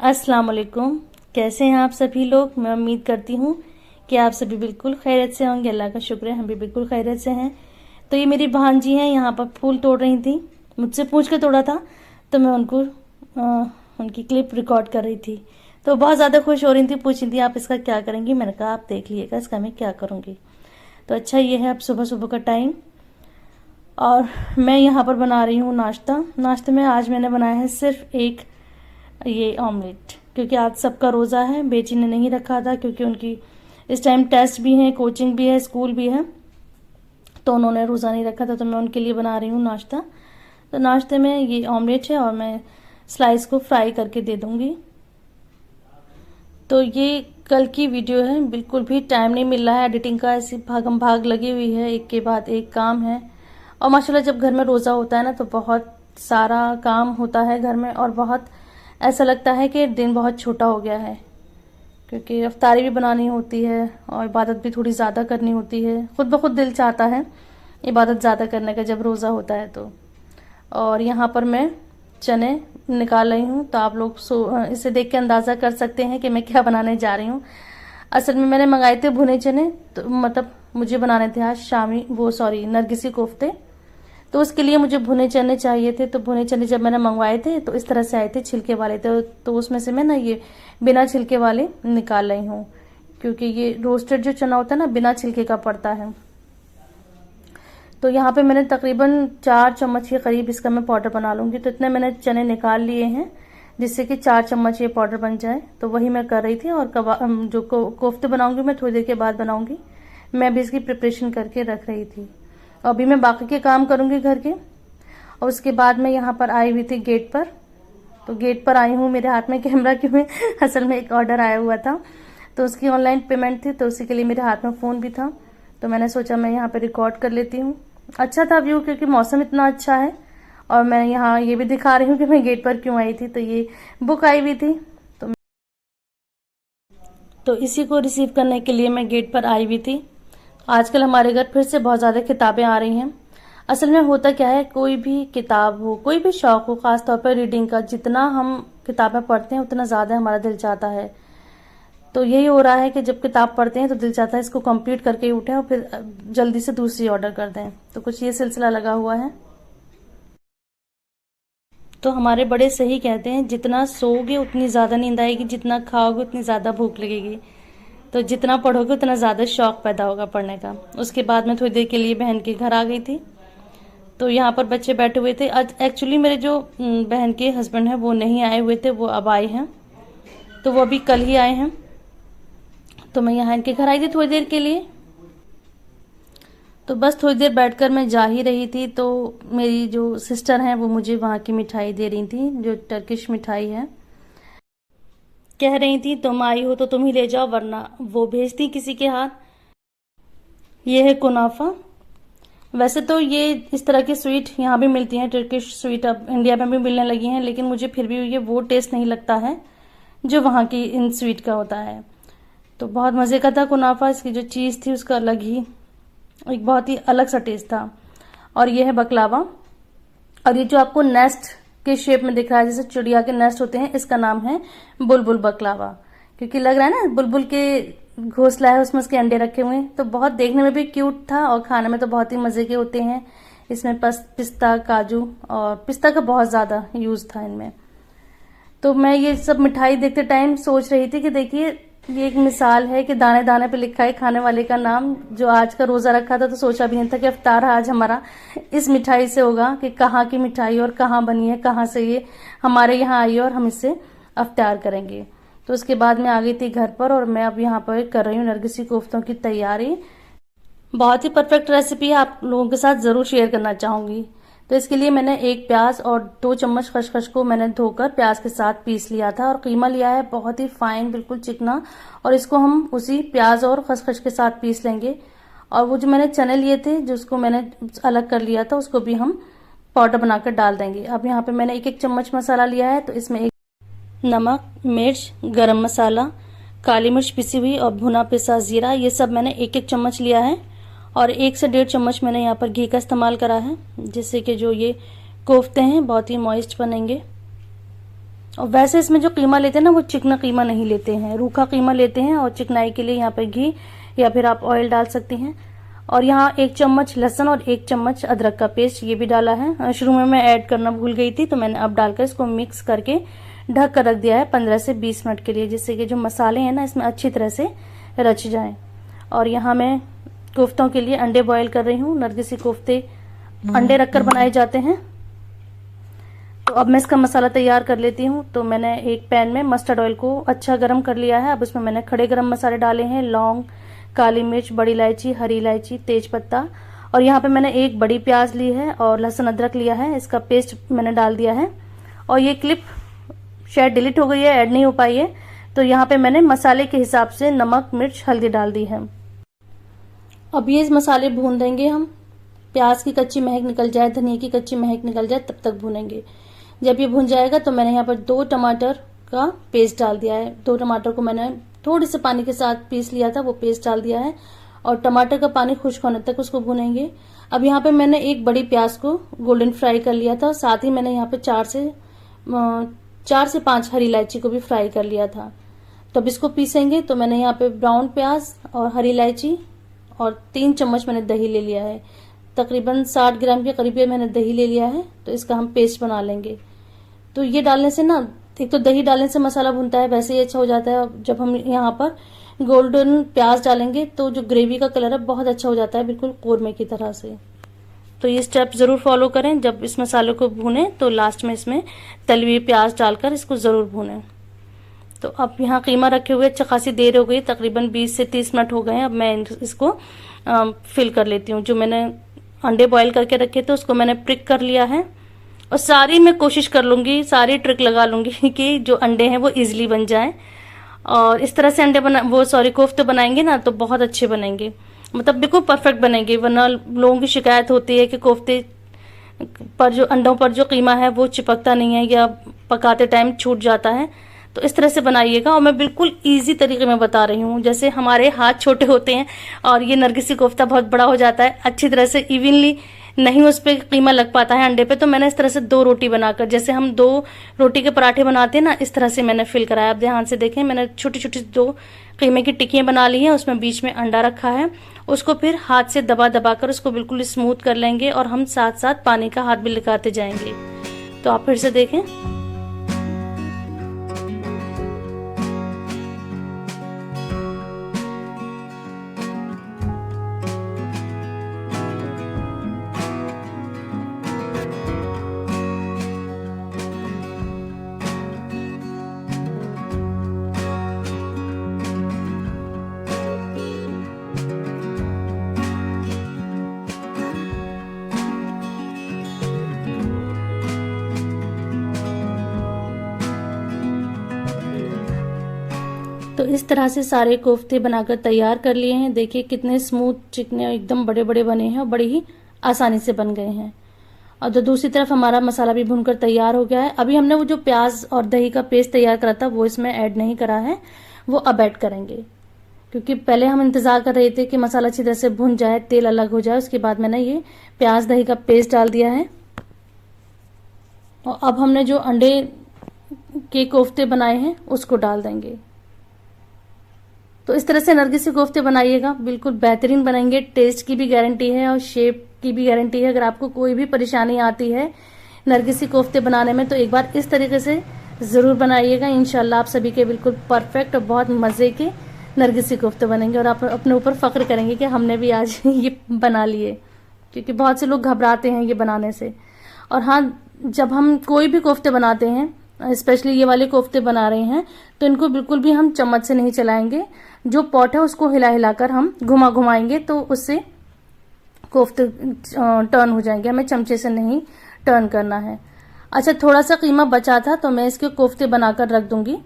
अस्सलाम वालेकुम। कैसे हैं आप सभी लोग। मैं उम्मीद करती हूँ कि आप सभी बिल्कुल खैरियत से होंगे। अल्लाह का शुक्र है, हम भी बिल्कुल खैरियत से हैं। तो ये मेरी भांजी हैं, यहाँ पर फूल तोड़ रही थी, मुझसे पूछ के तोड़ा था तो मैं उनको उनकी क्लिप रिकॉर्ड कर रही थी। तो बहुत ज़्यादा खुश हो रही थी, पूछ रही थी आप इसका क्या करेंगी। मैंने कहा आप देख लीजिएगा इसका मैं क्या करूँगी। तो अच्छा ये है अब सुबह सुबह का टाइम और मैं यहाँ पर बना रही हूँ नाश्ता। नाश्ते में आज मैंने बनाया है सिर्फ एक ये ऑमलेट, क्योंकि आज सबका रोज़ा है। बेटी ने नहीं रखा था क्योंकि उनकी इस टाइम टेस्ट भी है, कोचिंग भी है, स्कूल भी है, तो उन्होंने रोज़ा नहीं रखा था। तो मैं उनके लिए बना रही हूँ नाश्ता। तो नाश्ते में ये ऑमलेट है और मैं स्लाइस को फ्राई करके दे दूँगी। तो ये कल की वीडियो है, बिल्कुल भी टाइम नहीं मिल रहा है एडिटिंग का, ऐसी भागम भाग लगी हुई है, एक के बाद एक काम है। और माशाल्लाह जब घर में रोज़ा होता है ना तो बहुत सारा काम होता है घर में और बहुत ऐसा लगता है कि दिन बहुत छोटा हो गया है, क्योंकि अफ्तारी भी बनानी होती है और इबादत भी थोड़ी ज़्यादा करनी होती है। खुद ब खुद दिल चाहता है इबादत ज़्यादा करने का जब रोज़ा होता है तो। और यहाँ पर मैं चने निकाल रही हूँ, तो आप लोग इसे देख के अंदाज़ा कर सकते हैं कि मैं क्या बनाने जा रही हूँ। असल में मैंने मंगाए थे भुने चने, तो मतलब मुझे बनाने थे आज नरगिसी कोफ्ते। तो उसके लिए मुझे भुने चने चाहिए थे। तो भुने चने जब मैंने मंगवाए थे तो इस तरह से आए थे, छिलके वाले थे। तो उसमें से मैं ना ये बिना छिलके वाले निकाल रही हूँ, क्योंकि ये रोस्टेड जो चना होता है ना बिना छिलके का पड़ता है। तो यहाँ पे मैंने तकरीबन 4 चम्मच के करीब इसका मैं पाउडर बना लूँगी। तो इतने मैंने चने निकाल लिए हैं जिससे कि 4 चम्मच ये पाउडर बन जाए। तो वही मैं कर रही थी। और जो कोफ्ते बनाऊंगी मैं थोड़ी देर के बाद बनाऊंगी। मैं भी इसकी प्रिपरेशन करके रख रही थी। अभी मैं बाकी के काम करूंगी घर के। और उसके बाद मैं यहाँ पर आई हुई थी गेट पर। तो गेट पर आई हूँ, मेरे हाथ में कैमरा क्यों है असल में एक ऑर्डर आया हुआ था तो उसकी ऑनलाइन पेमेंट थी, तो उसी के लिए मेरे हाथ में फ़ोन भी था। तो मैंने सोचा मैं यहाँ पर रिकॉर्ड कर लेती हूँ। अच्छा था व्यू, क्योंकि मौसम इतना अच्छा है। और मैं यहाँ ये भी दिखा रही हूँ कि मैं गेट पर क्यों आई थी। तो ये बुक आई हुई थी, तो इसी को रिसीव करने के लिए मैं गेट पर आई हुई थी। आजकल हमारे घर फिर से बहुत ज़्यादा किताबें आ रही हैं। असल में होता क्या है, कोई भी किताब हो, कोई भी शौक हो, ख़ास तौर पर रीडिंग का, जितना हम किताबें पढ़ते हैं उतना ज़्यादा हमारा दिल चाहता है। तो यही हो रहा है कि जब किताब पढ़ते हैं तो दिल चाहता है इसको कंप्लीट करके ही उठें और फिर जल्दी से दूसरी ऑर्डर कर दें। तो कुछ ये सिलसिला लगा हुआ है। तो हमारे बड़े सही कहते हैं, जितना सोओगे उतनी ज़्यादा नींद आएगी, जितना खाओगे उतनी ज़्यादा भूख लगेगी। तो जितना पढ़ोगे उतना ज़्यादा शौक पैदा होगा पढ़ने का। उसके बाद मैं थोड़ी देर के लिए बहन के घर आ गई थी। तो यहाँ पर बच्चे बैठे हुए थे। आज एक्चुअली मेरे जो बहन के हस्बैंड हैं वो नहीं आए हुए थे, वो अब आए हैं। तो वो अभी कल ही आए हैं। तो मैं यहाँ इनके घर आई थी थोड़ी देर के लिए। तो बस थोड़ी देर बैठकर मैं जा ही रही थी, तो मेरी जो सिस्टर हैं वो मुझे वहाँ की मिठाई दे रही थी, जो टर्किश मिठाई है। कह रही थी तुम आई हो तो तुम ही ले जाओ, वरना वो भेजती किसी के हाथ। ये है कुनाफा। वैसे तो ये इस तरह की स्वीट यहाँ भी मिलती हैं, टर्किश स्वीट अब इंडिया में भी मिलने लगी हैं, लेकिन मुझे फिर भी ये वो टेस्ट नहीं लगता है जो वहाँ की इन स्वीट का होता है। तो बहुत मज़े का था कुनाफा। इसकी जो चीज़ थी उसका अलग ही, एक बहुत ही अलग सा टेस्ट था। और ये है बकलावा। और ये जो आपको नेस्ट के शेप में दिख रहा है, जैसे चिड़िया के नेस्ट होते हैं, इसका नाम है बुलबुल बकलावा, क्योंकि लग रहा है ना बुलबुल के घोंसला है, उसमें उसके अंडे रखे हुए हैं। तो बहुत देखने में भी क्यूट था और खाने में तो बहुत ही मज़े के होते हैं। इसमें पिस्ता, काजू और पिस्ता का बहुत ज़्यादा यूज़ था इनमें। तो मैं ये सब मिठाई देखते टाइम सोच रही थी कि देखिए ये एक मिसाल है कि दाने दाने पे लिखा है खाने वाले का नाम। जो आज का रोज़ा रखा था तो सोचा भी नहीं था कि अफ्तार आज हमारा इस मिठाई से होगा, कि कहाँ की मिठाई और कहाँ बनी है, कहाँ से ये हमारे यहाँ आई और हम इससे अफ्तार करेंगे। तो उसके बाद मैं आ गई थी घर पर और मैं अब यहाँ पर कर रही हूँ नरगिसी कोफ्तों की तैयारी। बहुत ही परफेक्ट रेसिपी आप लोगों के साथ ज़रूर शेयर करना चाहूँगी। तो इसके लिए मैंने 1 प्याज और 2 चम्मच खसखस को मैंने धोकर प्याज के साथ पीस लिया था। और कीमा लिया है बहुत ही फाइन, बिल्कुल चिकना, और इसको हम उसी प्याज और खसखस के साथ पीस लेंगे। और वो जो मैंने चने लिए थे जिसको मैंने अलग कर लिया था, उसको भी हम पाउडर बनाकर डाल देंगे। अब यहाँ पे मैंने 1-1 चम्मच मसाला लिया है। तो इसमें नमक, मिर्च, गरम मसाला, काली मिर्च पिसी हुई और भुना पिसा जीरा, ये सब मैंने 1-1 चम्मच लिया है। और 1 से 1.5 चम्मच मैंने यहाँ पर घी का इस्तेमाल करा है, जिससे कि जो ये कोफ्ते हैं बहुत ही मॉइस्ट बनेंगे। और वैसे इसमें जो कीमा लेते हैं ना वो चिकना कीमा नहीं लेते हैं, रूखा कीमा लेते हैं। और चिकनाई के लिए यहाँ पे घी या फिर आप ऑयल डाल सकती हैं। और यहाँ 1 चम्मच लहसुन और 1 चम्मच अदरक का पेस्ट ये भी डाला है। शुरू में मैं ऐड करना भूल गई थी, तो मैंने अब डालकर इसको मिक्स करके ढक कर रख दिया है 15 से 20 मिनट के लिए, जिससे कि जो मसाले हैं ना इसमें अच्छी तरह से रच जाएं। और यहाँ मैं कोफ्तों के लिए अंडे बॉईल कर रही हूँ। नरगिसी कोफ्ते अंडे रखकर बनाए जाते हैं। तो अब मैं इसका मसाला तैयार कर लेती हूँ। तो मैंने एक पैन में मस्टर्ड ऑयल को अच्छा गरम कर लिया है। अब इसमें मैंने खड़े गरम मसाले डाले हैं, लौंग, काली मिर्च, बड़ी इलायची, हरी इलायची, तेज पत्ता। और यहाँ पे मैंने एक बड़ी प्याज ली है और लहसुन अदरक लिया है, इसका पेस्ट मैंने डाल दिया है। और ये क्लिप शायद डिलीट हो गई है, ऐड नहीं हो पाई है। तो यहाँ पे मैंने मसाले के हिसाब से नमक, मिर्च, हल्दी डाल दी है। अब ये मसाले भून देंगे हम। प्याज की कच्ची महक निकल जाए, धनिया की कच्ची महक निकल जाए, तब तक भूनेंगे। जब ये भून जाएगा तो मैंने यहाँ पर 2 टमाटर का पेस्ट डाल दिया है। 2 टमाटर को मैंने थोड़े से पानी के साथ पीस लिया था, वो पेस्ट डाल दिया है। और टमाटर का पानी खुश्क होने तक उसको भूनेंगे। अब यहाँ पे मैंने एक बड़ी प्याज को गोल्डन फ्राई कर लिया था। साथ ही मैंने यहाँ पे 4 से 5 हरी इलायची को भी फ्राई कर लिया था। तो अब इसको पीसेंगे। तो मैंने यहाँ पे ब्राउन प्याज और हरी इलायची और 3 चम्मच मैंने दही ले लिया है। तकरीबन 60 ग्राम के करीब मैंने दही ले लिया है। तो इसका हम पेस्ट बना लेंगे। तो ये डालने से ना, एक तो दही डालने से मसाला भुनता है, वैसे ही अच्छा हो जाता है। जब हम यहाँ पर गोल्डन प्याज डालेंगे तो जो ग्रेवी का कलर है बहुत अच्छा हो जाता है, बिल्कुल कोरमे की तरह से। तो ये स्टेप जरूर फॉलो करें। जब इस मसाले को भूने तो लास्ट में इसमें तली हुई प्याज डालकर इसको जरूर भूनें। तो अब यहाँ कीमा रखे हुए अच्छा खासी देर हो गई, तकरीबन 20 से 30 मिनट हो गए हैं। अब मैं इसको फिल कर लेती हूँ। जो मैंने अंडे बॉईल करके रखे थे उसको मैंने प्रिक कर लिया है। और सारी मैं कोशिश कर लूंगी, सारी ट्रिक लगा लूंगी कि जो अंडे हैं वो इजीली बन जाएं। और इस तरह से कोफ्ते बनाएंगे ना तो बहुत अच्छे बनेंगे, मतलब बिल्कुल परफेक्ट बनेंगे। वरना लोगों की शिकायत होती है कि कोफ्ते पर जो अंडों पर जो कीमा है वो चिपकता नहीं है या पकाते टाइम छूट जाता है। तो इस तरह से बनाइएगा। और मैं बिल्कुल इजी तरीके में बता रही हूँ। जैसे हमारे हाथ छोटे होते हैं और ये नरगिसी कोफ्ता बहुत बड़ा हो जाता है, अच्छी तरह से इवनली नहीं उस पर कीमा लग पाता है अंडे पे। तो मैंने इस तरह से 2 रोटी बनाकर, जैसे हम 2 रोटी के पराठे बनाते हैं ना, इस तरह से मैंने फिल कराया। अब ध्यान से देखें, मैंने छोटी छोटी 2 कीमे की टिक्कियां बना ली हैं। उसमें बीच में अंडा रखा है। उसको फिर हाथ से दबा दबा कर उसको बिल्कुल स्मूथ कर लेंगे। और हम साथ साथ पानी का हाथ भी लगाते जाएंगे। तो आप फिर से देखें। तो इस तरह से सारे कोफ्ते बनाकर तैयार कर लिए हैं। देखिए कितने स्मूथ, चिकने और एकदम बड़े बड़े बने हैं और बड़े ही आसानी से बन गए हैं। और तो दूसरी तरफ हमारा मसाला भी भुनकर तैयार हो गया है। अभी हमने वो जो प्याज और दही का पेस्ट तैयार करा था वो इसमें ऐड नहीं करा है, वो अब ऐड करेंगे। क्योंकि पहले हम इंतजार कर रहे थे कि मसाला अच्छी तरह से भुन जाए, तेल अलग हो जाए, उसके बाद मैंने ये प्याज दही का पेस्ट डाल दिया है। और अब हमने जो अंडे के कोफ्ते बनाए हैं उसको डाल देंगे। तो इस तरह से नरगिसी कोफ्ते बनाइएगा, बिल्कुल बेहतरीन बनेंगे। टेस्ट की भी गारंटी है और शेप की भी गारंटी है। अगर आपको कोई भी परेशानी आती है नरगिसी कोफ्ते बनाने में तो एक बार इस तरीके से जरूर बनाइएगा। इंशाल्लाह आप सभी के बिल्कुल परफेक्ट और बहुत मजे के नरगिसी कोफ्ते बनेंगे। और आप अपने ऊपर फख्र करेंगे कि हमने भी आज ये बना लिए। क्योंकि बहुत से लोग घबराते हैं ये बनाने से। और हाँ, जब हम कोई भी कोफ्ते बनाते हैं, स्पेशली ये वाले कोफ्ते बना रहे हैं, तो इनको बिल्कुल भी हम चम्मच से नहीं चलाएंगे। जो पॉट है उसको हिला हिलाकर हम घुमाएंगे तो उससे कोफ्ते टर्न हो जाएंगे। हमें चमचे से नहीं टर्न करना है। अच्छा, थोड़ा सा कीमा बचा था तो मैं इसके कोफ्ते बनाकर रख दूंगी।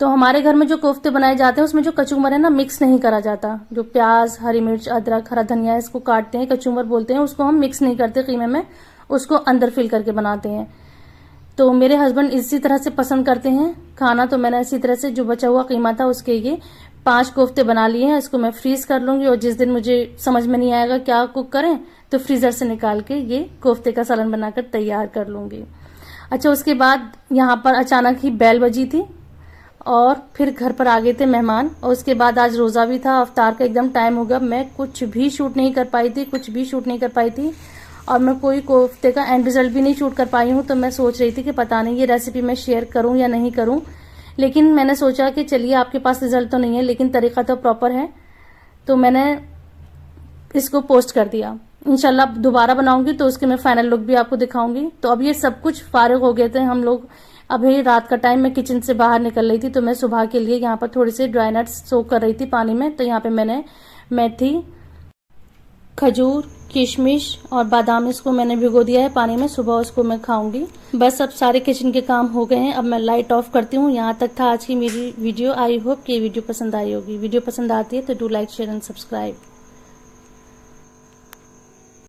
तो हमारे घर में जो कोफ्ते बनाए जाते हैं उसमें जो कचूमर है ना, मिक्स नहीं करा जाता। जो प्याज, हरी मिर्च, अदरक, हरा धनिया इसको काटते हैं, कचूमर बोलते हैं, उसको हम मिक्स नहीं करते कीमे में, उसको अंदर फिल करके बनाते हैं। तो मेरे हस्बैंड इसी तरह से पसंद करते हैं खाना। तो मैंने इसी तरह से जो बचा हुआ कीमा था उसके ये 5 कोफ्ते बना लिए हैं। इसको मैं फ्रीज कर लूंगी और जिस दिन मुझे समझ में नहीं आएगा क्या कुक करें तो फ्रीजर से निकाल के ये कोफ्ते का सालन बनाकर तैयार कर लूंगी। अच्छा, उसके बाद यहाँ पर अचानक ही बेल बजी थी और फिर घर पर आ गए थे मेहमान। और उसके बाद आज रोज़ा भी था, अफ्तार का एकदम टाइम हो गया। मैं कुछ भी शूट नहीं कर पाई थी, कुछ भी शूट नहीं कर पाई थी, और मैं कोई कोफ्ते का एंड रिजल्ट भी नहीं शूट कर पाई हूँ। तो मैं सोच रही थी कि पता नहीं ये रेसिपी मैं शेयर करूँ या नहीं करूँ, लेकिन मैंने सोचा कि चलिए, आपके पास रिजल्ट तो नहीं है लेकिन तरीका तो प्रॉपर है, तो मैंने इसको पोस्ट कर दिया। इंशाल्लाह दोबारा बनाऊंगी तो उसके मैं फाइनल लुक भी आपको दिखाऊंगी। तो अब ये सब कुछ फारिग हो गए थे हम लोग। अभी रात का टाइम, मैं किचन से बाहर निकल रही थी, तो मैं सुबह के लिए यहाँ पर थोड़ी सी ड्राई नट्स सोक कर रही थी पानी में। तो यहाँ पे मैंने मेथी, खजूर, किशमिश और बादाम, इसको मैंने भिगो दिया है पानी में, सुबह उसको मैं खाऊंगी। बस अब सारे किचन के काम हो गए हैं, अब मैं लाइट ऑफ करती हूँ। यहाँ तक था आज की मेरी वीडियो। आई होप कि वीडियो पसंद आई होगी। वीडियो पसंद आती है तो do like, share and subscribe.